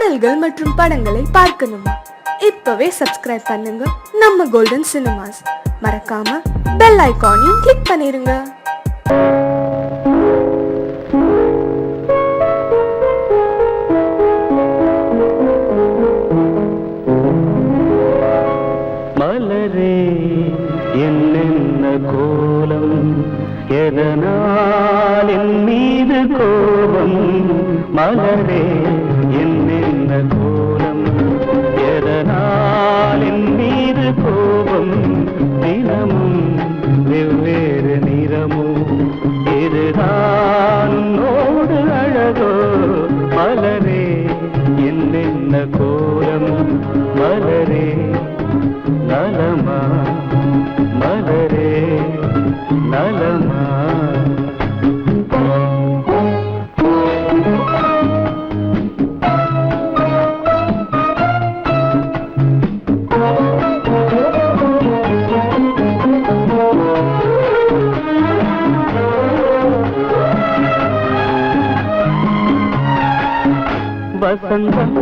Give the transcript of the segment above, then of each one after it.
பாடல்கள் மற்றும் படங்களை பார்க்கணுமா? இப்பவே சப்ஸ்கிரைப் பண்ணுங்க நம்ம கோல்டன் சினிமாஸ். மறக்காம பெல் ஐகானையும் கிளிக் பண்ணிருங்க. மலரே என்னென்ன கோலம், எதனால் என் மீது கோபம்? மலரே என்னென்ன கோலம், எதனால் என் மீது கோபம்? தினமும் வெவ்வேறு நிறமும், இதுதான் உன்னோடு அழகோ? மலரே என்னென்ன கோலம், மலரே நலமா, மலரே நலமா? வசந்தம்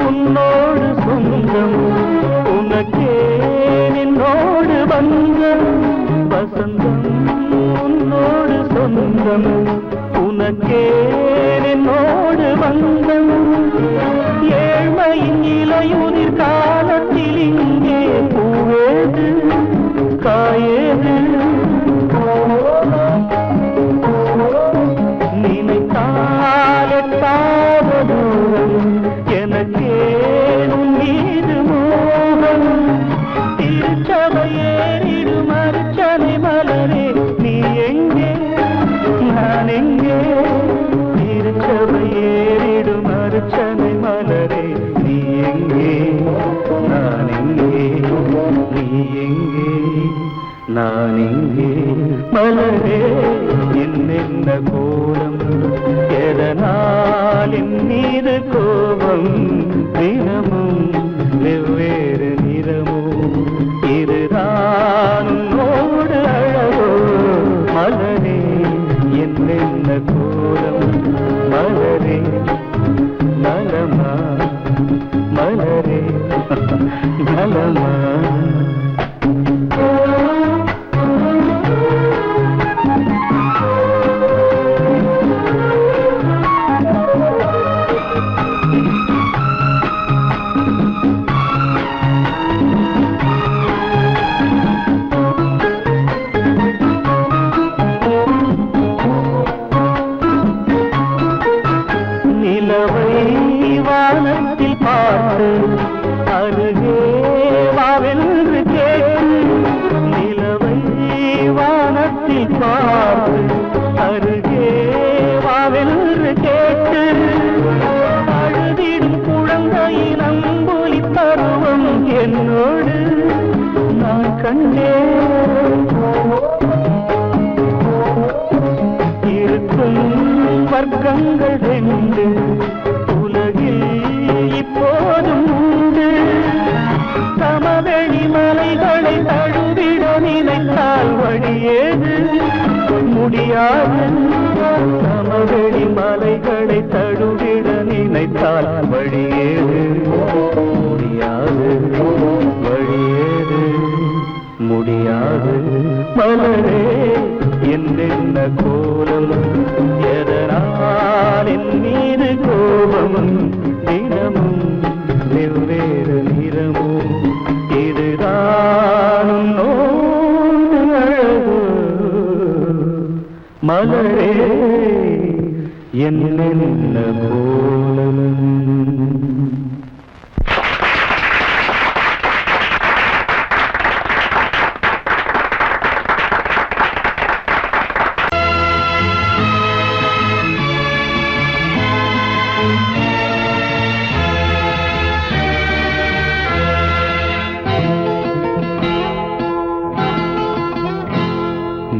உன்னோடு சொந்தம், உனக்கே என்னோடு பந்தம். வசந்தம் உன்னோடு சொந்தம், உனக்கே என்னோடு பந்தம். ஏழ்மையின் இலையுதிர் காலத்தில் இங்கே பூவேது காயேது? நினைத்தால் எட்டாத தூரம், எனக்கேனும் மீது மோகம். திருச்சபையேறிடும் அர்ச்சனை மலரே, நீ எங்கே நான் எங்கே? திருச்சபையேறிடும் அர்ச்சனை மலரே, நீ எங்கே நான் எங்கே? நீ எங்கே நான் எங்கே? மலரே என்னென்ன கோலம், எதனால் என் மீது கோபம்? தினமும் வெவ்வேறு நிறமும், இதுதான் உன்னோடு அழகோ? மலரே என்னென்ன கோலம், மலரே நலமா, மலரே நலமா? நிலவை வானத்தில் பார்த்து அருகே வாவென்று கேட்டு, நிலவை வானத்தில் பார்த்து அருகே வாவென்று கேட்டு, அழுதிடும் குழந்தையின் அம்புலி பருவம் என்னோடு நான் கண்டேன். இருக்கும் வர்க்கங்கள் ரெண்டு உலகில் இப்போதும் உண்டு. சமவெளி மலைகளை தழுவிட நினைத்தால் வழியேது? முடியாது. சமவெளி மலைகளை தழுவிட நினைத்தால் வழியேது? முடியாது. வழியேது? முடியாது. மலரே என்னென்ன கோலம், எதனால் என் மீது கோபம்? தினமும் வெவ்வேறு நிறமும், இதுதான் உன்னோடு அழகோ? மலரே என்னென்ன கோலம்.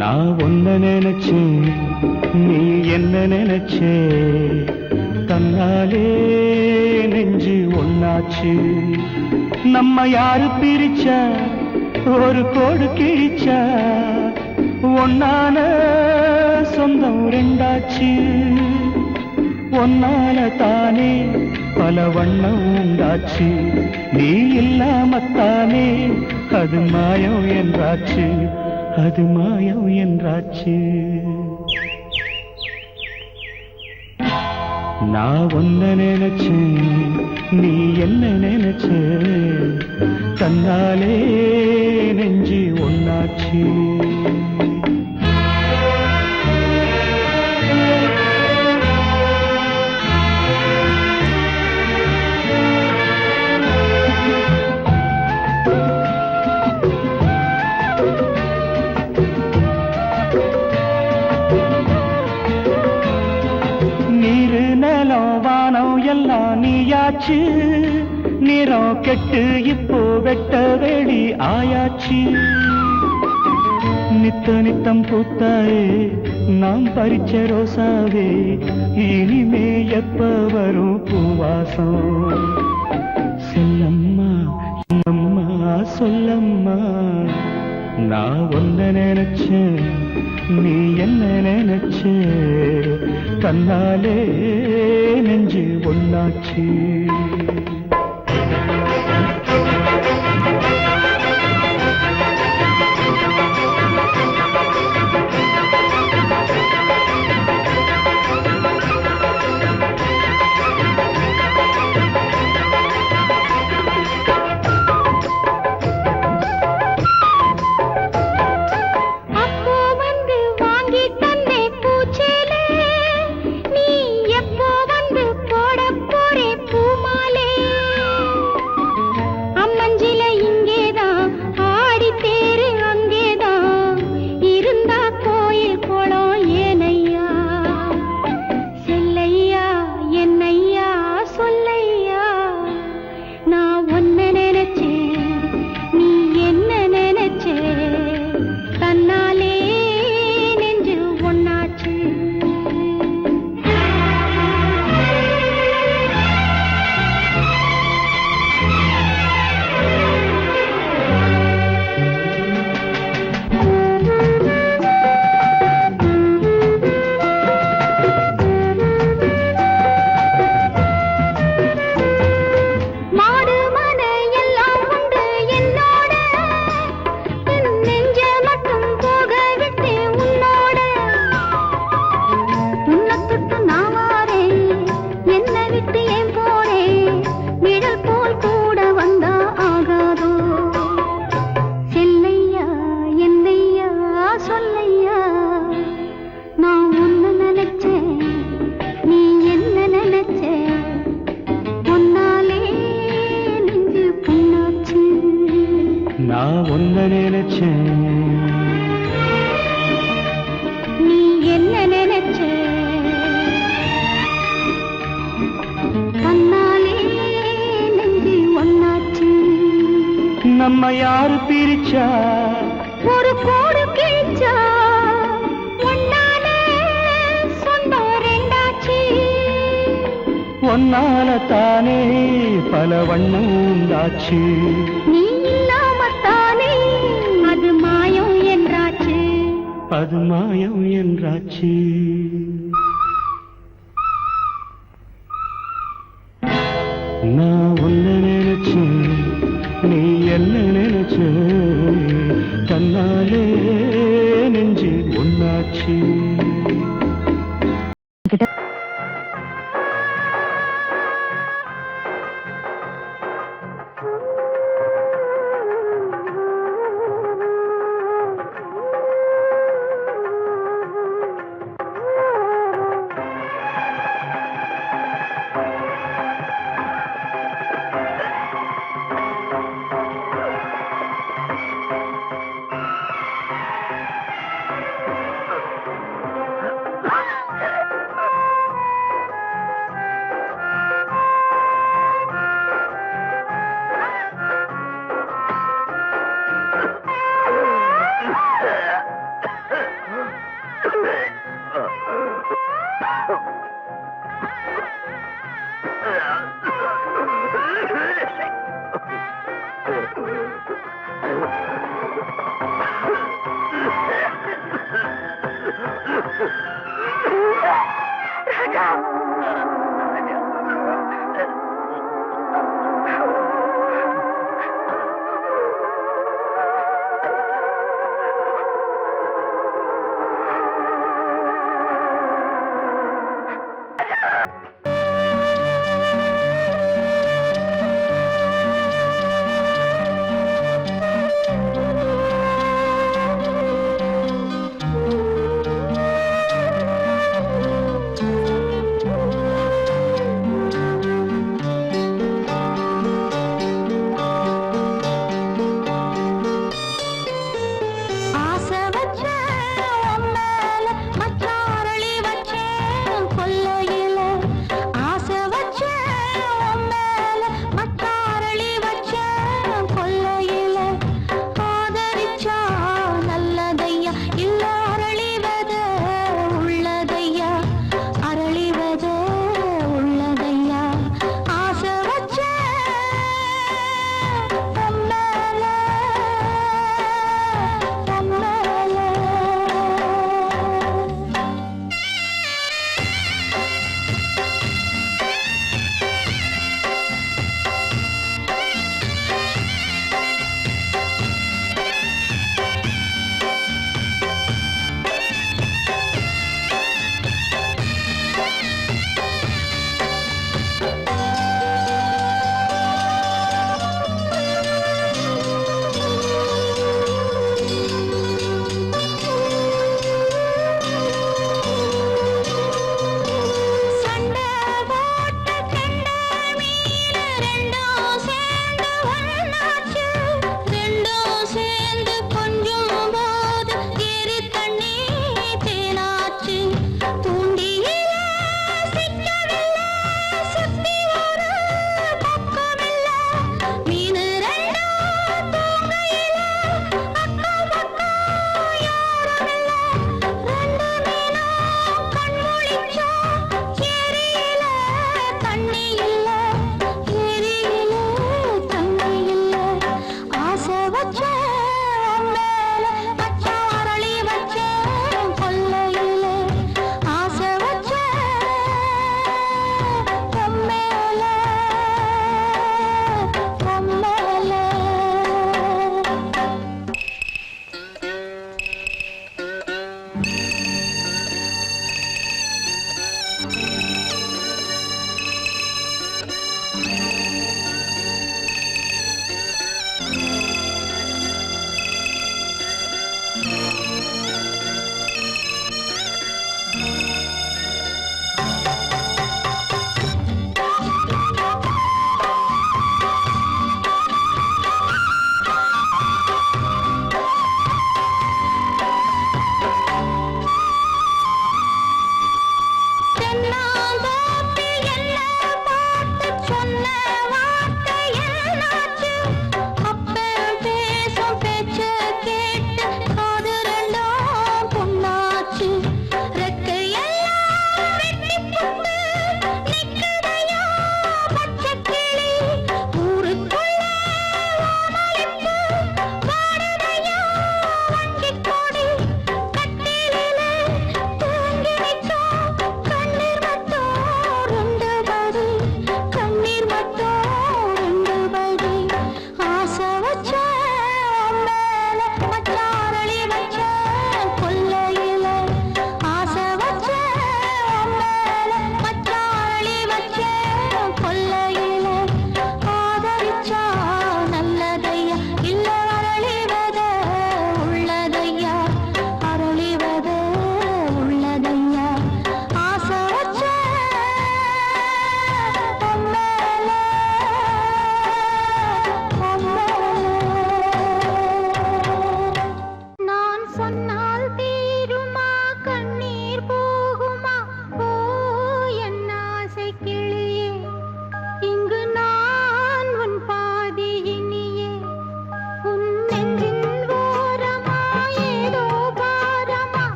நான் ஒன்ன நினைச்சேன், நீ என்ன நினைச்சே? தன்னாலே நெஞ்சு ஒன்னாச்சு. நம்ம யாரு பிரிச்சா ஒரு கோடு கிழிச்சா? ஒன்னான சொந்தம் ரெண்டாச்சு. ஒன்னால தானே பல வண்ணம் உண்டாச்சு. நீ இல்லாமத்தானே அது மாயம் என்றாச்சு, அது மாயம் என்றாச்சு. நான் ஒன்ன நினைச்சேன், நீ என்ன நினைச்ச, தன்னாலே நெஞ்சு ஒன்னாச்சு. எல்லாம் நீயாச்சு, நிறம் கெட்டு இப்போ வெட்ட வெளி ஆயாச்சு. நித்த நித்தம் பூத்தாயே நாம் பறிச்ச ரோசாவே, இனிமே எப்ப வரும் பூவாசம். சொல்லம்மா அம்மா சொல்லம்மா, நான் ஒன்ன நினைச்சேன், நீ என்ன நினைச்ச, தன்னாலே நெஞ்சு ஒன்னாச்சு. நான் ஒன்ன நினைச்சேன், நீ என்ன நினைச்ச, கண்ணாலே நெஞ்சு ஒன்னாச்சு. நம்ம யாரு பிரிச்சா ஒரு கோடு கிழிச்சா, ஒன்னாலே சொந்தம் ரெண்டாச்சு. ஒன்னால தானே பல வண்ணம் உண்டாச்சு. நீ இல்லாமத்தானே அது மாயம் என்றாச்சு, அது மாயம் என்றாச்சு. நான் ஒன்ன நினைச்சேன், நீ என்ன நினைச்ச, தன்னாலே நெஞ்சு ஒன்னாச்சு.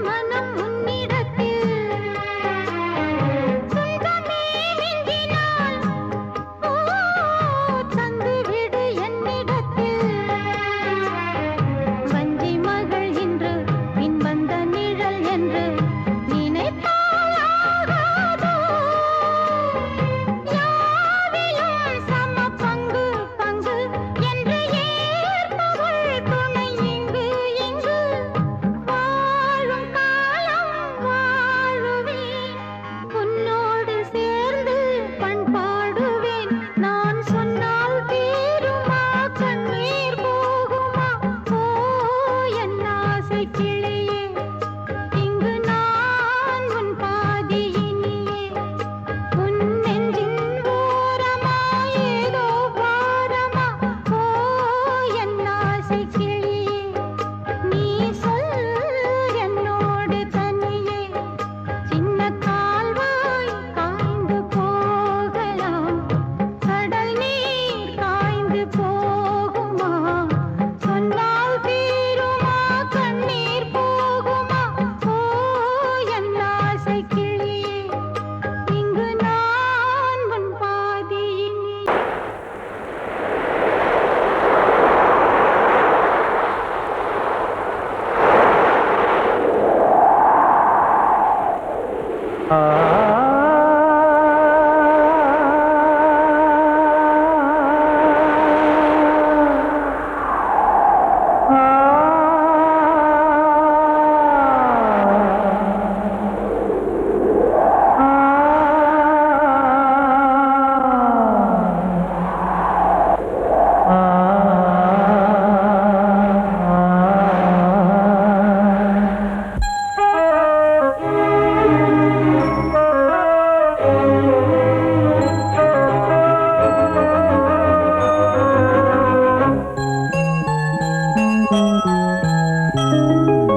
மனம் கிளியே இங்கு நான் உன் பாதியினியே உன் நெஞ்சின் ஓரமா ஏதோ பாரமா ஓ என் ஆசை கிளியே நீ சொல் என்னோடு தனியே சின்ன கால்வாய் காய்ந்து போகலாம் கடல் நீர் காய்ந்து போகுமா சொன்னால் தீருமா கண்ணீர் போகுமா ஓ என் ஆசை கிளியே இங்கு நான் உன் பாதியினியே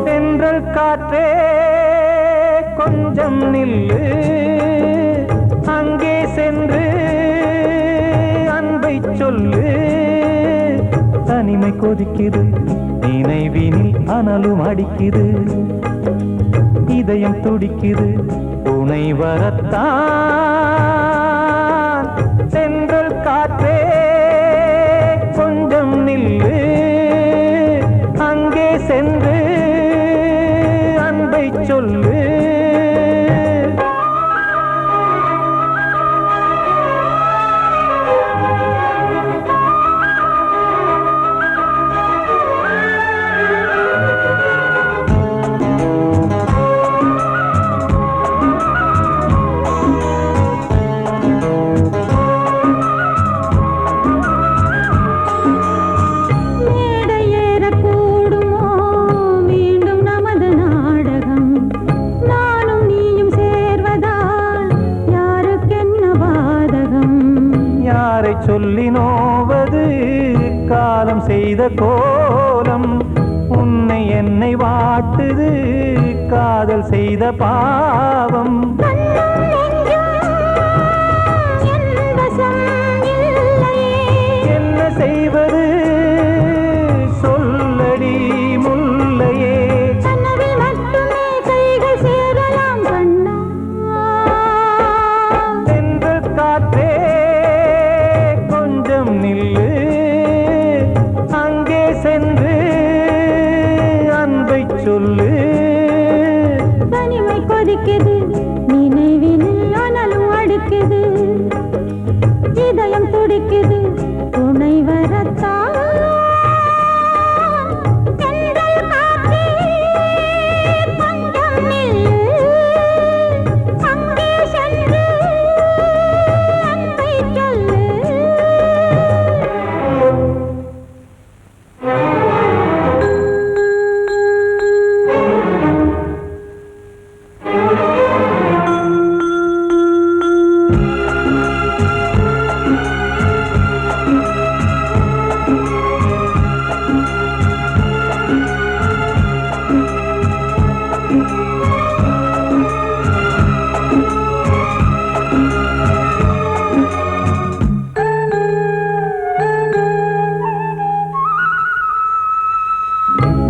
தென்றல் காற்றே கொஞ்சம் நில்லு அங்கே சென்று அன்பை சொல்லு தனிமை கொதிக்குது நினைவினில் அனலும் அடிக்குது இதயம் துடிக்குது துணை வரத்தான் தென்றல் காற்றே கொஞ்சம் நில்லு அங்கே சென்று அன்பை சொல்லு மேடையேற கூடுமோ மீண்டும் நமது நாடகம் நானும் நீயும் சேர்வதால் யாருக்கென்ன பாதகம் யாரை சொல்லி நோவது காலம் செய்த கோலம் உன்னை என்னை வாட்டுது காதல் செய்த பாவம் கண்ணும் நெஞ்சும் என் வசம் இல்லையே என்ன செய்வது சொல்லடி முல்லையே கனவில் மட்டுமே கைகள் சேரலாம் கண்ணா தென்றல் காற்றே கொஞ்சம் நில்லு அங்கே சென்று அன்பை சொல்லு தனிமை கொதிக்குது நினைவினில் அனலும் அடிக்குது இதயம் துடிக்குது துணை வரத்தான் தென்றல் காற்றே கொஞ்சம் நில்லு அங்கே சென்று அன்பை சொல்லு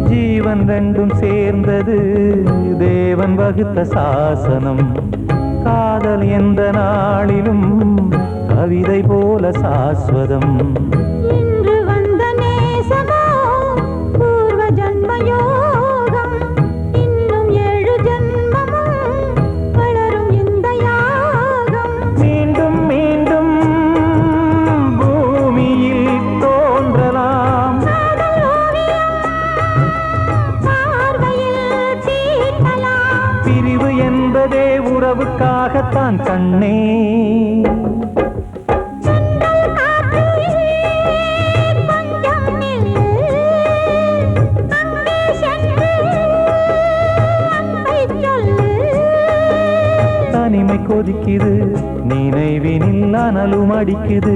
ஜீவன் ரெண்டும் சேர்ந்தது தேவன் வகுத்த சாசனம் காதல் எந்த நாளிலும் கவிதை போல சாஸ்வதம் இன்று வந்த நேசமோ பூர்வ ஜன்ம யோகம் இன்னும் 7 ஜன்மமும் வளரும் இந்த யாகம் மீண்டும் மீண்டும் பூமியில் தோன்றலாம் காதல் ஓவியம் பார்வையில் தீட்டலாம் பிரிவு என்பதே உறவுக்காகத்தான் கண்ணே தென்றல் காற்றே கொஞ்சம் நில்லு அங்கே சென்று இளமை கொதிக்குது நினைவினில் அனலும் அடிக்குது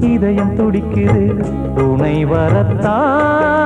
இதயம் துடிக்குது துணை வரத்தான்